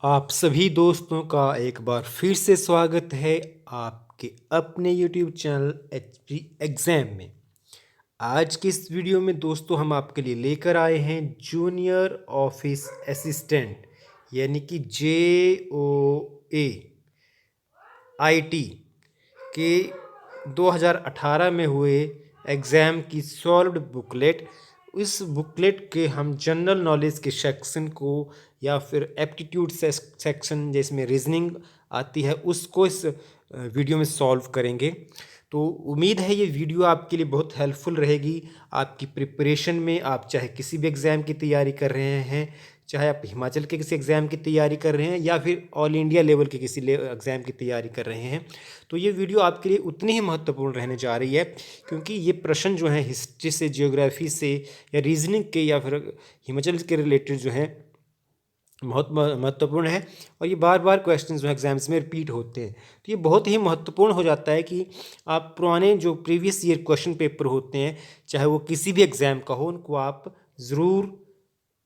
आप सभी दोस्तों का एक बार फिर से स्वागत है आपके अपने YouTube चैनल HP एग्ज़ाम में। आज के इस वीडियो में दोस्तों हम आपके लिए लेकर आए हैं जूनियर ऑफिस असिस्टेंट यानी कि JOA IT के 2018 में हुए एग्ज़ाम की सॉल्व्ड बुकलेट। इस बुकलेट के हम जनरल नॉलेज के सेक्शन को या फिर एप्टीट्यूड सेक्शन जिसमें रीजनिंग आती है उसको इस वीडियो में सॉल्व करेंगे। तो उम्मीद है ये वीडियो आपके लिए बहुत हेल्पफुल रहेगी आपकी प्रिपरेशन में। आप चाहे किसी भी एग्ज़ाम की तैयारी कर रहे हैं, चाहे आप हिमाचल के किसी एग्ज़ाम की तैयारी कर रहे हैं या फिर ऑल इंडिया लेवल के किसी एग्ज़ाम की तैयारी कर रहे हैं, तो ये वीडियो आपके लिए उतनी ही महत्वपूर्ण रहने जा रही है, क्योंकि ये प्रश्न जो हैं हिस्ट्री से, जियोग्राफी से या रीजनिंग के या फिर हिमाचल के रिलेटेड जो हैं बहुत महत्वपूर्ण है। और ये बार बार क्वेश्चंस जो एग्जाम्स में रिपीट होते हैं, तो ये बहुत ही महत्वपूर्ण हो जाता है कि आप पुराने जो प्रीवियस ईयर क्वेश्चन पेपर होते हैं, चाहे वो किसी भी एग्ज़ाम का हो, उनको आप ज़रूर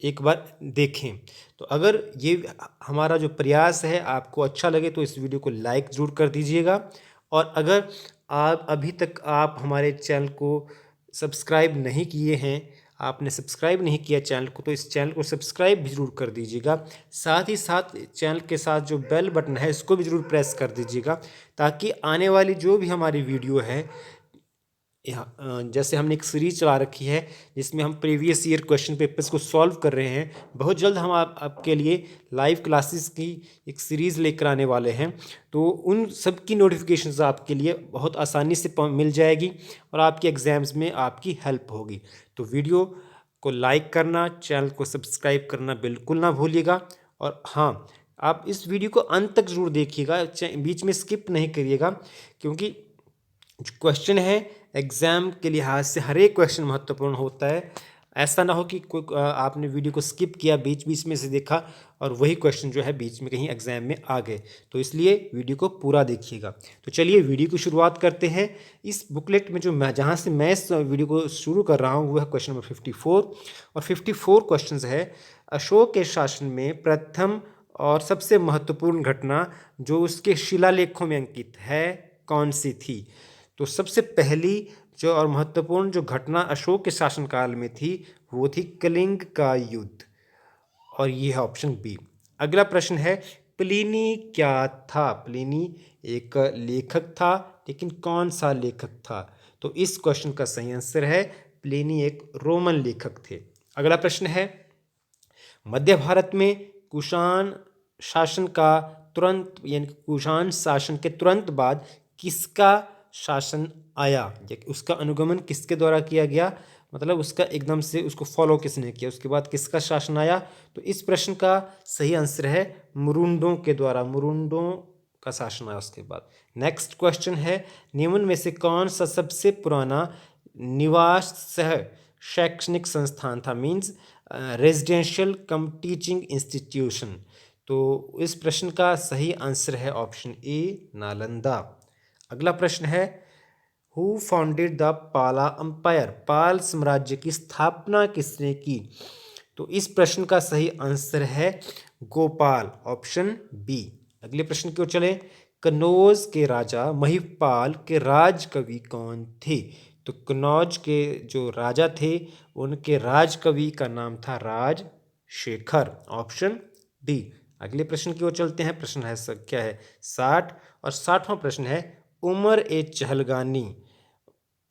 एक बार देखें। तो अगर ये हमारा जो प्रयास है आपको अच्छा लगे तो इस वीडियो को लाइक ज़रूर कर दीजिएगा। और अगर आप अभी तक आप हमारे चैनल को सब्सक्राइब नहीं किए हैं, आपने सब्सक्राइब नहीं किया चैनल को, तो इस चैनल को सब्सक्राइब भी ज़रूर कर दीजिएगा। साथ ही साथ चैनल के साथ जो बेल बटन है इसको भी ज़रूर प्रेस कर दीजिएगा, ताकि आने वाली जो भी हमारी वीडियो है, जैसे हमने एक सीरीज चला रखी है जिसमें हम प्रीवियस ईयर क्वेश्चन पेपर्स को सॉल्व कर रहे हैं, बहुत जल्द हम आपके लिए लाइव क्लासेस की एक सीरीज़ लेकर आने वाले हैं। तो उन सब की नोटिफिकेशंस आपके लिए बहुत आसानी से मिल जाएगी और आपके एग्ज़ाम्स में आपकी हेल्प होगी। तो वीडियो को लाइक करना, चैनल को सब्सक्राइब करना बिल्कुल ना भूलिएगा। और हाँ, आप इस वीडियो को अंत तक ज़रूर देखिएगा, बीच में स्किप नहीं करिएगा, क्योंकि जो क्वेश्चन है एग्ज़ाम के लिहाज से हर एक क्वेश्चन महत्वपूर्ण होता है। ऐसा ना हो कि कोई आपने वीडियो को स्किप किया, बीच बीच में से देखा और वही क्वेश्चन जो है बीच में कहीं एग्ज़ाम में आ गए। तो इसलिए वीडियो को पूरा देखिएगा। तो चलिए वीडियो की शुरुआत करते हैं। इस बुकलेट में जो मैं जहाँ से मैं इस वीडियो को शुरू कर रहा हूँ वो है क्वेश्चन नंबर 54। और 54 क्वेश्चन है अशोक के शासन में प्रथम और सबसे महत्वपूर्ण घटना जो उसके शिलालेखों में अंकित है कौन सी थी। तो सबसे पहली जो और महत्वपूर्ण जो घटना अशोक के शासनकाल में थी वो थी कलिंग का युद्ध, और ये है ऑप्शन बी। अगला प्रश्न है प्लिनी क्या था। प्लिनी एक लेखक था, लेकिन कौन सा लेखक था। तो इस क्वेश्चन का सही आंसर है प्लिनी एक रोमन लेखक थे। अगला प्रश्न है मध्य भारत में कुषाण शासन का तुरंत यानी कुषाण शासन के तुरंत बाद किसका शासन आया, उसका अनुगमन किसके द्वारा किया गया, मतलब उसका एकदम से उसको फॉलो किसने किया, उसके बाद किसका शासन आया। तो इस प्रश्न का सही आंसर है मुरुंडों के द्वारा, मुरुंडों का शासन आया उसके बाद। नेक्स्ट क्वेश्चन है निम्न में से कौन सा सबसे पुराना निवास सह शैक्षणिक संस्थान था, मीन्स रेजिडेंशियल कम टीचिंग इंस्टीट्यूशन। तो इस प्रश्न का सही आंसर है ऑप्शन ए नालंदा। अगला प्रश्न है हु फाउंडेड द पाला अंपायर। पाल साम्राज्य की स्थापना किसने की। तो इस प्रश्न का सही आंसर है गोपाल, ऑप्शन बी। अगले प्रश्न की ओर चले कन्नौज के राजा महिपाल के राजकवि कौन थे। तो कन्नौज के जो राजा थे उनके राजकवि का नाम था राजशेखर, ऑप्शन डी। अगले प्रश्न की ओर चलते हैं। प्रश्न है क्या है 60, और 60वां प्रश्न है उमर ए चहलगानी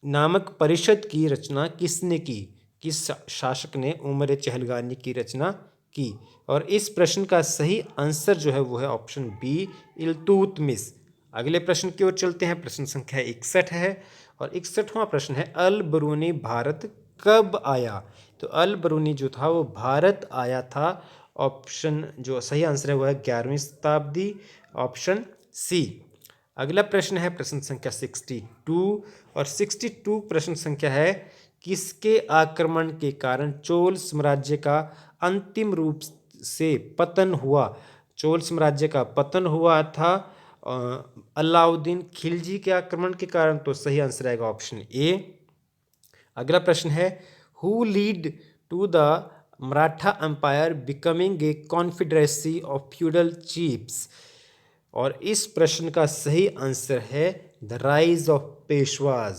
नामक परिषद की रचना किसने की। किस शासक ने उमर ए चहलगानी की रचना की। और इस प्रश्न का सही आंसर जो है वो है ऑप्शन बी इल्तुतमिश। अगले प्रश्न की ओर चलते हैं। प्रश्न संख्या 61 है और 61वां प्रश्न है अल बरूनी भारत कब आया। तो अल बरूनी जो था वो भारत आया था, ऑप्शन जो सही आंसर है वो है 11वीं शताब्दी, ऑप्शन सी। अगला प्रश्न है प्रश्न संख्या 62, और 62 प्रश्न संख्या है किसके आक्रमण के कारण चोल साम्राज्य का अंतिम रूप से पतन हुआ। चोल साम्राज्य का पतन हुआ था अलाउद्दीन खिलजी के आक्रमण के कारण। तो सही आंसर आएगा ऑप्शन ए। अगला प्रश्न है who lead to the Maratha empire becoming a confederacy of feudal chiefs. और इस प्रश्न का सही आंसर है the rise of Peshwas.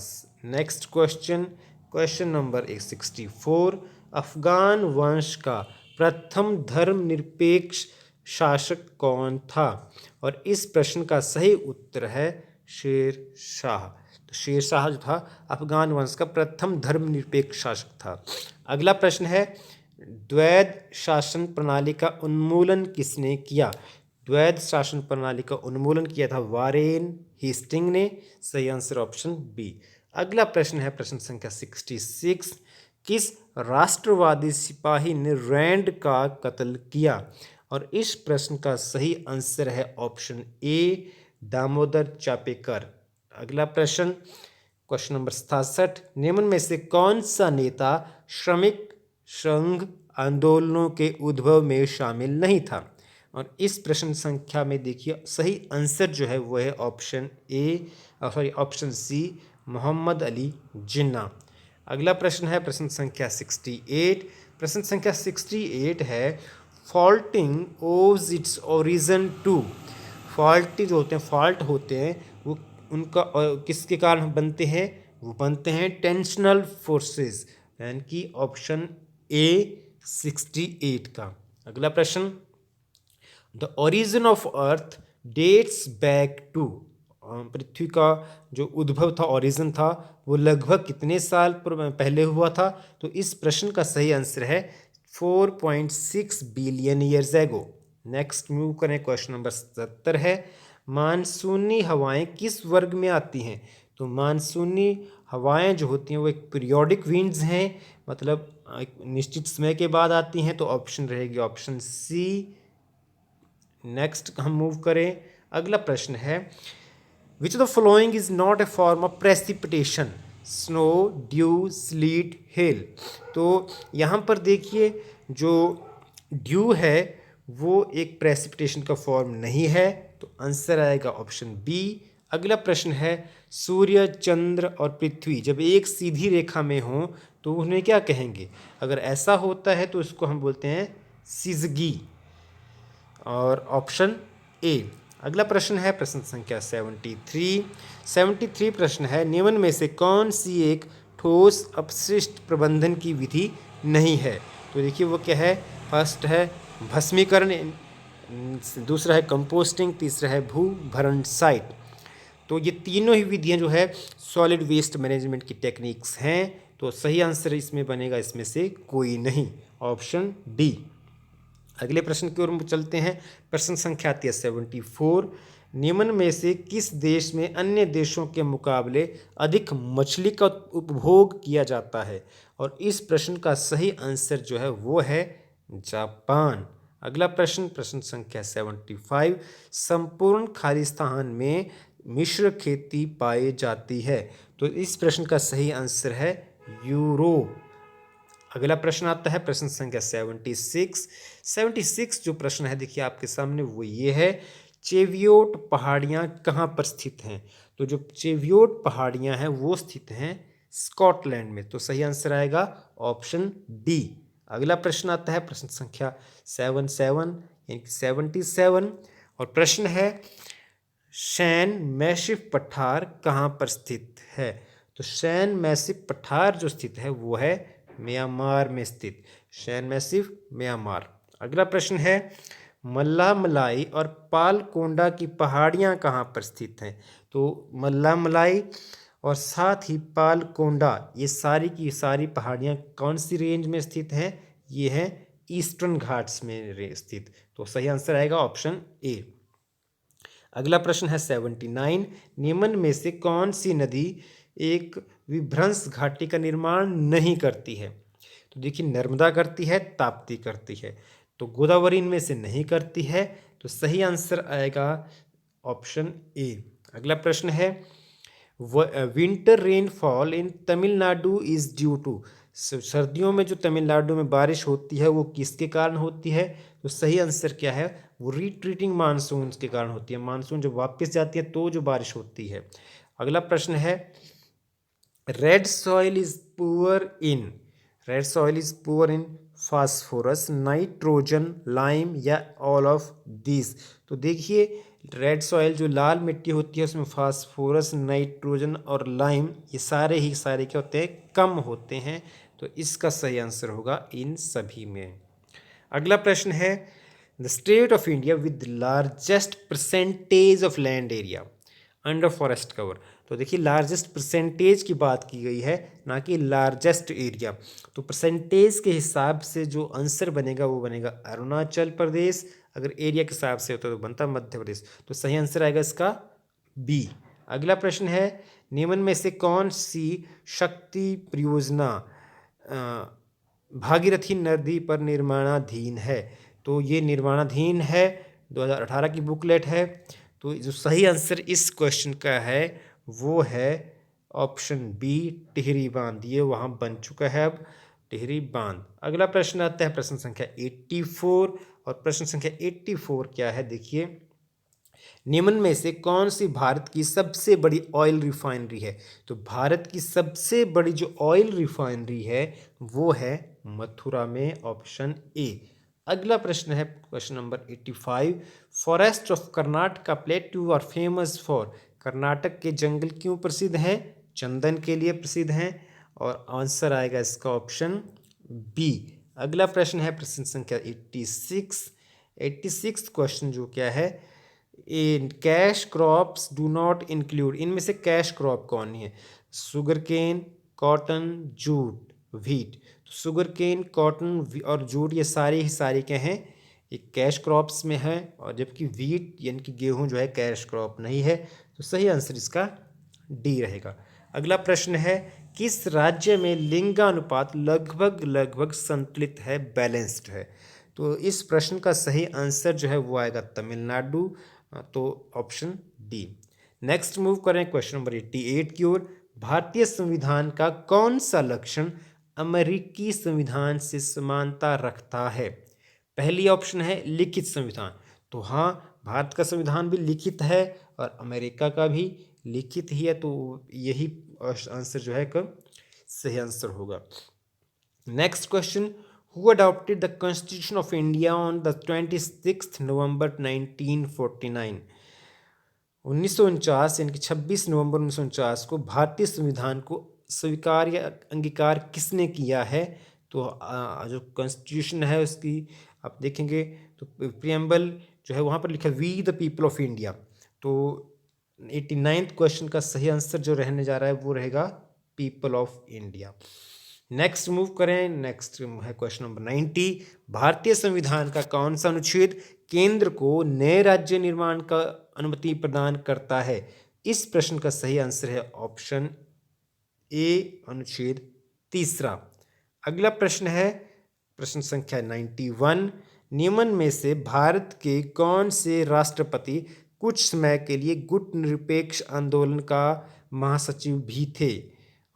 Next question, question number 64। अफगान वंश का प्रथम धर्मनिरपेक्ष शासक कौन था? और इस प्रश्न का सही उत्तर है शेर शाह। तो शेर शाह जो था अफगान वंश का प्रथम धर्मनिरपेक्ष शासक था। अगला प्रश्न है द्वैध शासन प्रणाली का उन्मूलन किसने किया? द्वैध शासन प्रणाली का उन्मूलन किया था वारेन हेस्टिंग ने। सही आंसर ऑप्शन बी। अगला प्रश्न है प्रश्न संख्या 66। किस राष्ट्रवादी सिपाही ने रैंड का कत्ल किया? और इस प्रश्न का सही आंसर है ऑप्शन ए दामोदर चापेकर। अगला प्रश्न, क्वेश्चन नंबर 67। निम्न में से कौन सा नेता श्रमिक संघ आंदोलनों के उद्भव में शामिल नहीं था? और इस प्रश्न संख्या में देखिए सही आंसर जो है वो है option option C Mohammed Ali Jinnah. अगला प्रश्न है प्रश्न संख्या 68। प्रश्न संख्या 68 है faulting owes its origin to. Faulty जो होते हैं, फॉल्ट होते हैं वो उनका किसके कारण बनते हैं? वो बनते हैं टेंशनल फोर्सेस, यानी कि ऑप्शन ए 68 का। अगला प्रश्न, the origin of earth dates back to. पृथ्वी का जो उद्भव था, ओरिजिन था, वो लगभग कितने साल पहले हुआ था? तो इस प्रश्न का सही आंसर है 4.6 billion years ago. Next move करें, क्वेश्चन नंबर 70 है मानसूनी हवाएं किस वर्ग में आती हैं? तो मानसूनी हवाएं जो होती हैं वो एक पीरियोडिक विंड्स हैं, मतलब एक निश्चित समय के बाद आती हैं। तो ऑप्शन रहेगी ऑप्शन सी। नेक्स्ट हम मूव करें, अगला प्रश्न है which of the following is not A form of precipitation? Snow, due, slit, hello. तो यहाँ पर देखिए जो ड्यू है वो एक प्रेसिपिटेशन का फॉर्म नहीं है, तो आंसर आएगा ऑप्शन बी। अगला प्रश्न है सूर्य, चंद्र और पृथ्वी जब एक सीधी रेखा में हो तो उन्हें क्या कहेंगे? अगर ऐसा होता है तो इसको हम बोलते हैं सिजगी, और ऑप्शन ए। अगला प्रश्न है प्रश्न संख्या 73 प्रश्न है निम्न में से कौन सी एक ठोस अपशिष्ट प्रबंधन की विधि नहीं है? तो देखिए वो क्या है, फर्स्ट है भस्मीकरण, दूसरा है कंपोस्टिंग, तीसरा है भू भरण साइट। तो ये तीनों ही विधियां जो है सॉलिड वेस्ट मैनेजमेंट की टेक्निक्स हैं। तो सही आंसर इसमें बनेगा इसमें से कोई नहीं, ऑप्शन डी। अगले प्रश्न की ओर हम चलते हैं, प्रश्न संख्या 74। निम्न में से किस देश में अन्य देशों के मुकाबले अधिक मछली का उपभोग किया जाता है? और इस प्रश्न का सही आंसर जो है वो है जापान। अगला प्रश्न, प्रश्न संख्या 75। संपूर्ण खालिस्तान में मिश्र खेती पाई जाती है। तो इस प्रश्न का सही आंसर है यूरोप। अगला प्रश्न आता है प्रश्न संख्या 76 जो प्रश्न है देखिए आपके सामने वो ये है चेवियोट पहाड़ियाँ कहाँ पर स्थित हैं? तो जो चेवियोट पहाड़ियाँ हैं वो स्थित हैं स्कॉटलैंड में। तो सही आंसर आएगा ऑप्शन डी। अगला प्रश्न आता है प्रश्न संख्या 77 और प्रश्न है शैन मैसिफ पठार कहाँ पर स्थित है? तो शैन मैसिफ पठार जो स्थित है वो है म्यांमार में स्थित, शैन मैसिफ म्यांमार। अगला प्रश्न है मल्ला मलाई और पालकोंडा की पहाड़ियाँ कहाँ पर स्थित हैं? तो मल्ला मलाई और साथ ही पालकोंडा ये सारी की सारी पहाड़ियाँ कौन सी रेंज में स्थित हैं? ये हैं ईस्टर्न घाट्स में स्थित। तो सही आंसर आएगा ऑप्शन ए। अगला प्रश्न है 79। निम्न में से कौन सी नदी एक विभ्रंश घाटी का निर्माण नहीं करती है? तो देखिए नर्मदा करती है, ताप्ती करती है, तो गोदावरी इनमें से नहीं करती है। तो सही आंसर आएगा ऑप्शन ए। अगला प्रश्न है winter rainfall in Tamil Nadu is due to. सर्दियों में जो तमिलनाडु में बारिश होती है वो किसके कारण होती है? तो सही आंसर क्या है, वो रिट्रीटिंग मानसून के कारण होती है। मानसून जब वापस जाती है तो जो बारिश होती है। अगला प्रश्न है red soil is poor in phosphorus, nitrogen, lime या ऑल ऑफ दिस। तो देखिए रेड सॉइल जो लाल मिट्टी होती है उसमें फास्फोरस, नाइट्रोजन और लाइम ये सारे क्या होते हैं, कम होते हैं। तो इसका सही आंसर होगा इन सभी में। अगला प्रश्न है the state of India with largest percentage of land area under forest cover. तो देखिए लार्जेस्ट परसेंटेज की बात की गई है, ना कि लार्जेस्ट एरिया। तो परसेंटेज के हिसाब से जो आंसर बनेगा वो बनेगा अरुणाचल प्रदेश, अगर एरिया के हिसाब से होता तो बनता मध्य प्रदेश। तो सही आंसर आएगा इसका बी। अगला प्रश्न है निम्न में से कौन सी शक्ति परियोजना भागीरथी नदी पर निर्माणाधीन है। तो ये निर्माणाधीन है, 2018 की बुकलेट है। तो जो सही आंसर इस क्वेश्चन का है वो है ऑप्शन बी, टिहरी बांध। ये वहाँ बन चुका है अब, टिहरी बांध। अगला प्रश्न आता है प्रश्न संख्या 84, और प्रश्न संख्या 84 क्या है देखिए, निम्न में से कौन सी भारत की सबसे बड़ी ऑयल रिफाइनरी है। तो भारत की सबसे बड़ी जो ऑयल रिफाइनरी है वो है मथुरा में, ऑप्शन ए। अगला प्रश्न है question number 85, forests of Karnataka plateau are famous for. Karnataka के जंगल क्यों प्रसिद्ध हैं, चंदन के लिए प्रसिद्ध हैं, और आंसर आएगा इसका ऑप्शन बी। अगला प्रश्न है प्रश्न संख्या 86 क्वेश्चन जो क्या है, इन cash crops do not include. इनमें से कैश क्रॉप कौन है, sugarcane, cotton, jute, wheat. तो शुगर केन, कॉटन और जूट ये सारे क्या हैं, ये कैश क्रॉप्स में है, और जबकि व्हीट यानी कि गेहूं जो है कैश क्रॉप नहीं है। तो सही आंसर इसका डी रहेगा। अगला प्रश्न है किस राज्य में लिंगानुपात लगभग संतुलित है, बैलेंस्ड है। तो इस प्रश्न का सही आंसर जो है वो आएगा तमिलनाडु, तो ऑप्शन डी। नेक्स्ट मूव करें क्वेश्चन नंबर 88 की ओर। भारतीय संविधान का कौन सा लक्षण अमेरिकी संविधान से समानता रखता है। पहली ऑप्शन है लिखित संविधान। तो हाँ, भारत का संविधान भी लिखित है और अमेरिका का भी लिखित ही है, तो यही आंसर जो है कब सही आंसर होगा। Next question, who adopted the Constitution of India on the 26th November 1949। 1949 यानी कि 26 नवंबर 1949 को भारतीय संविधान को स्वीकार या अंगीकार किसने किया है। तो जो कॉन्स्टिट्यूशन है उसकी आप देखेंगे तो प्रियम्बल जो है वहाँ पर लिखा we the people of India. तो 89th क्वेश्चन का सही आंसर जो रहने जा रहा है वो रहेगा people of India. Next move करें, नेक्स्ट है क्वेश्चन नंबर 90, भारतीय संविधान का कौन सा अनुच्छेद केंद्र को नए राज्य निर्माण का अनुमति प्रदान करता है। इस प्रश्न का सही आंसर है ऑप्शन ए, अनुच्छेद 3। अगला प्रश्न है प्रश्न संख्या 91, निम्न में से भारत के कौन से राष्ट्रपति कुछ समय के लिए गुट निरपेक्ष आंदोलन का महासचिव भी थे।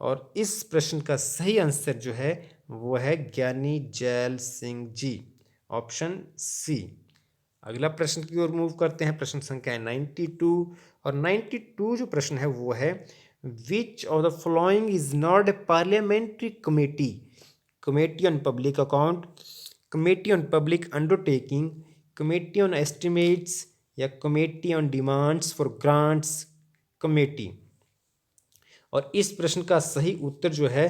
और इस प्रश्न का सही आंसर जो है वो है ज्ञानी gel Singh ji, option C. अगला प्रश्न की ओर मूव करते हैं, प्रश्न संख्या 92, और 92 जो प्रश्न है वो है which of the following is not a parliamentary committee. Committee on public account, committee on public undertaking, committee on estimates, या committee on demands for grants committee. और इस प्रश्न का सही उत्तर जो है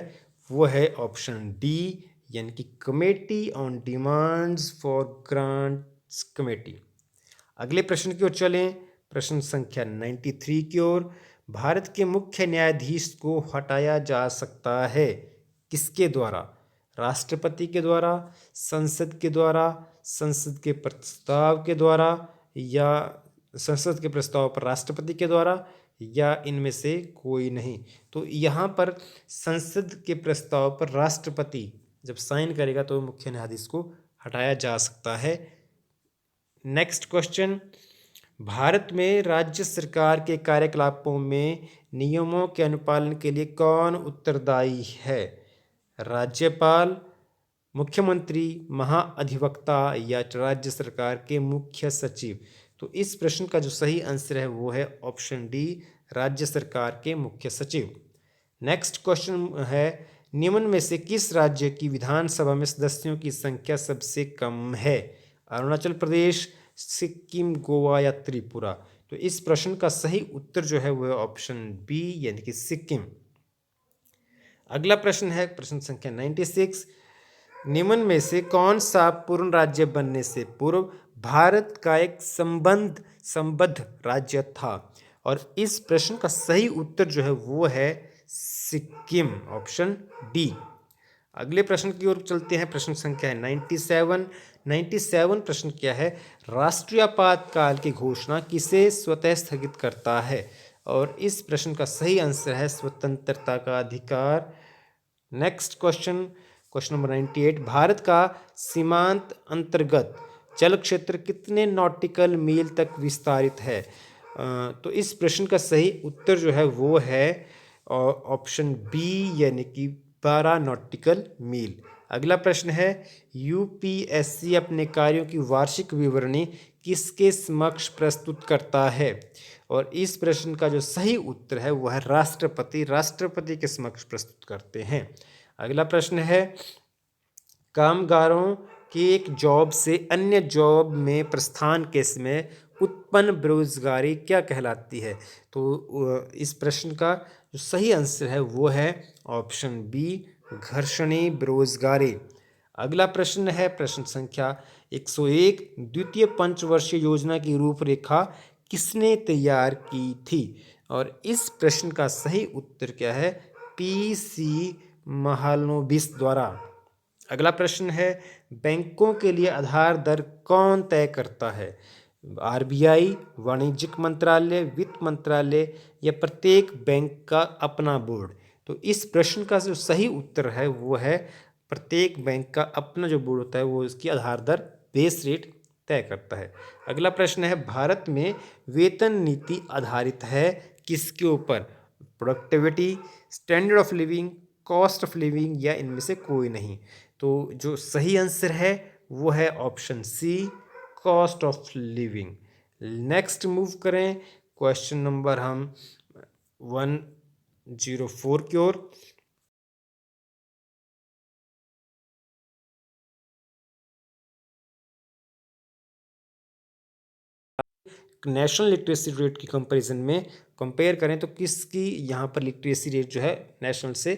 वो है ऑप्शन डी, यानी कि committee on demands for grants committee. अगले प्रश्न की ओर चलें, प्रश्न संख्या 93 की ओर। भारत के मुख्य न्यायाधीश को हटाया जा सकता है किसके द्वारा, राष्ट्रपति के द्वारा, संसद के द्वारा, संसद के प्रस्ताव के द्वारा, या संसद के प्रस्ताव पर राष्ट्रपति के द्वारा, या इनमें से कोई नहीं। तो यहाँ पर संसद के प्रस्ताव पर राष्ट्रपति जब साइन करेगा तो मुख्य न्यायाधीश को हटाया जा सकता है। नेक्स्ट क्वेश्चन, भारत में राज्य सरकार के कार्यकलापों में नियमों के अनुपालन के लिए कौन उत्तरदायी है, राज्यपाल, मुख्यमंत्री, महाअधिवक्ता, या राज्य सरकार के मुख्य सचिव। तो इस प्रश्न का जो सही आंसर है वो है ऑप्शन डी, राज्य सरकार के मुख्य सचिव। नेक्स्ट क्वेश्चन है निम्न में से किस राज्य की विधानसभा में सदस्यों की संख्या सबसे कम है? अरुणाचल प्रदेश, सिक्किम, गोवा या त्रिपुरा? तो इस प्रश्न का सही उत्तर जो है वो है ऑप्शन बी यानी कि सिक्किम। अगला प्रश्न है प्रश्न संख्या 96। निम्न में से कौन सा पूर्ण राज्य बनने से पूर्व भारत का एक संबद्ध राज्य था? और इस प्रश्न का सही उत्तर जो है वो है सिक्किम, ऑप्शन डी। अगले प्रश्न की ओर चलते हैं। प्रश्न संख्या है 97। प्रश्न क्या है? राष्ट्रीय आपातकाल की घोषणा किसे स्वतः स्थगित करता है? और इस प्रश्न का सही आंसर है स्वतंत्रता का अधिकार। Next question, question number 98। Bharat का सीमांत अंतर्गत जल क्षेत्र कितने नॉटिकल मील तक विस्तारित है? तो इस प्रश्न का सही उत्तर जो है वो है ऑप्शन बी यानी कि 12 नॉटिकल मील। अगला प्रश्न है, यूपीएससी अपने कार्यों की वार्षिक विवरणी किसके समक्ष प्रस्तुत करता है? और इस प्रश्न का जो सही उत्तर है वह है राष्ट्रपति के समक्ष प्रस्तुत करते हैं। अगला प्रश्न है, कामगारों की एक जॉब से अन्य जॉब में प्रस्थान के समय उत्पन्न बेरोजगारी क्या कहलाती है? तो इस प्रश्न का जो सही आंसर है वो है ऑप्शन बी, घर्षणी बेरोजगारी। अगला प्रश्न है प्रश्न संख्या 101। द्वितीय पंचवर्षीय योजना की रूपरेखा किसने तैयार की थी? और इस प्रश्न का सही उत्तर क्या है? पीसी महालनोबिस द्वारा। अगला प्रश्न है, बैंकों के लिए आधार दर कौन तय करता है? आरबीआई, वाणिज्यिक मंत्रालय, वित्त मंत्रालय या प्रत्येक बैंक का अपना बोर्ड? तो इस प्रश्न का जो सही उत्तर है वो है प्रत्येक बैंक का अपना जो बोर्ड होता है वो इसकी आधार दर बेस रेट तय करता है। अगला प्रश्न है, भारत में वेतन नीति आधारित है किसके ऊपर? Productivity, standard of living, cost of living या इनमें से कोई नहीं? तो जो सही आंसर है वो है option C, cost of living. Next move करें क्वेश्चन नंबर हम 104 की ओर। नेशनल लिटरेसी रेट की कंपैरिजन में कंपेयर करें तो किसकी यहाँ पर लिटरेसी रेट जो है नेशनल से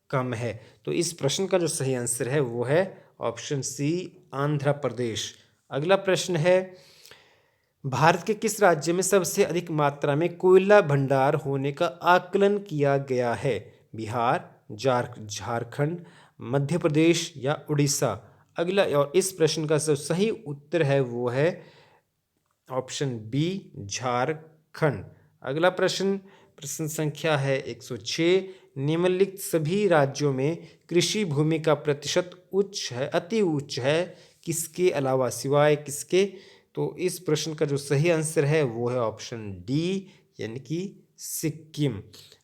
कम है? तो इस प्रश्न का जो सही आंसर है वो है ऑप्शन सी, आंध्र प्रदेश। अगला प्रश्न है, भारत के किस राज्य में सबसे अधिक मात्रा में कोयला भंडार होने का आकलन किया गया है? बिहार, झारखंड, मध्य प्रदेश या उड़ीसा? अगला और इस प्रश्न का जो सही उत्तर है वो है ऑप्शन बी, झारखंड। अगला प्रश्न, प्रश्न संख्या है 106। निम्नलिखित सभी राज्यों में कृषि भूमि का प्रतिशत उच्च है, अति उच्च है, किसके अलावा, सिवाय किसके? तो इस प्रश्न का जो सही आंसर है वो है ऑप्शन डी यानी कि सिक्किम।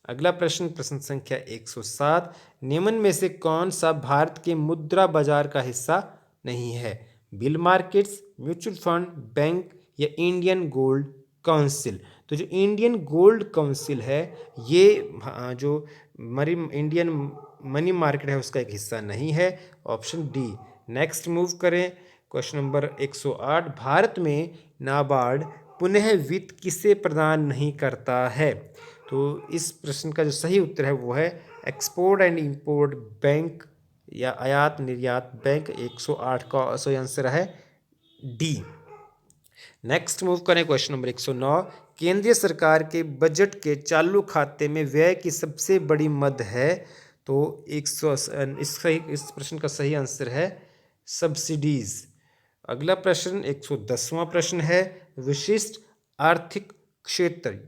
अगला प्रश्न, प्रश्न संख्या 107। निम्न में से कौन सा भारत के मुद्रा बाजार का हिस्सा नहीं है? Bill markets, mutual fund, bank या इंडियन गोल्ड काउंसिल? तो जो इंडियन गोल्ड काउंसिल है ये जो इंडियन मनी मार्केट है उसका एक हिस्सा नहीं है, ऑप्शन डी। नेक्स्ट मूव करें क्वेश्चन नंबर 108। भारत में नाबार्ड पुनः वित्त किसे प्रदान नहीं करता है? तो इस प्रश्न का जो सही उत्तर है वो है एक्सपोर्ट एंड इंपोर्ट बैंक या आयात निर्यात बैंक। 108 का सही आंसर है डी। नेक्स्ट मूव करें क्वेश्चन नंबर 109। केंद्रीय सरकार के बजट के चालू खाते में व्यय की सबसे बड़ी मद है? तो इस प्रश्न का सही आंसर है सब्सिडीज। अगला प्रश्न 110वां प्रश्न है, विशिष्ट आर्थिक क्षेत्र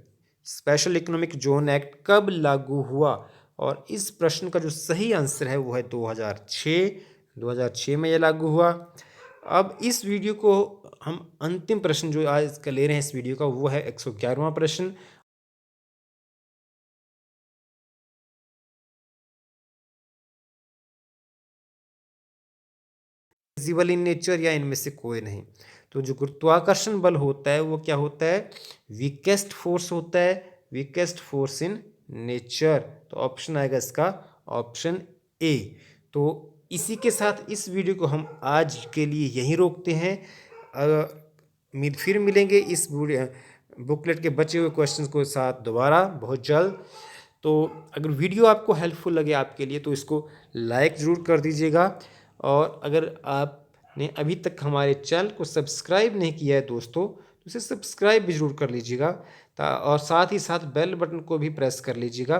स्पेशल इकोनॉमिक जोन एक्ट कब लागू हुआ? और इस प्रश्न का जो सही आंसर है वो है 2006 में यह लागू हुआ। अब इस वीडियो को हम अंतिम प्रश्न जो आज का ले रहे हैं इस वीडियो का वो है 111वां प्रश्न। फिजिबल इन नेचर या इनमें से कोई नहीं? तो जो गुरुत्वाकर्षण बल होता है वो क्या होता है? वीकेस्ट फोर्स होता है, वीकेस्ट फोर्स इन नेचर। तो ऑप्शन आएगा इसका ऑप्शन ए। तो इसी के साथ इस वीडियो को हम आज के लिए यहीं रोकते हैं। फिर मिलेंगे इस बुकलेट के बचे हुए क्वेश्चंस को साथ दोबारा बहुत जल्द। तो अगर वीडियो आपको हेल्पफुल लगे आपके लिए तो इसको लाइक ज़रूर कर दीजिएगा, और अगर आपने अभी तक हमारे चैनल को सब्सक्राइब नहीं किया है दोस्तों तो इसे सब्सक्राइब भी ज़रूर कर लीजिएगा, और साथ ही साथ बेल बटन को भी प्रेस कर लीजिएगा,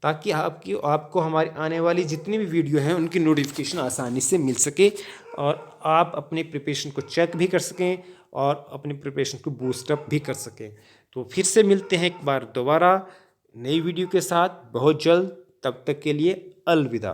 ताकि आपको हमारी आने वाली जितनी भी वीडियो हैं उनकी नोटिफिकेशन आसानी से मिल सके, और आप अपने प्रिपरेशन को चेक भी कर सकें और अपनी प्रिपरेशन को बूस्टअप भी कर सकें। तो फिर से मिलते हैं एक बार दोबारा नई वीडियो के साथ बहुत जल्द। तब तक के लिए अलविदा।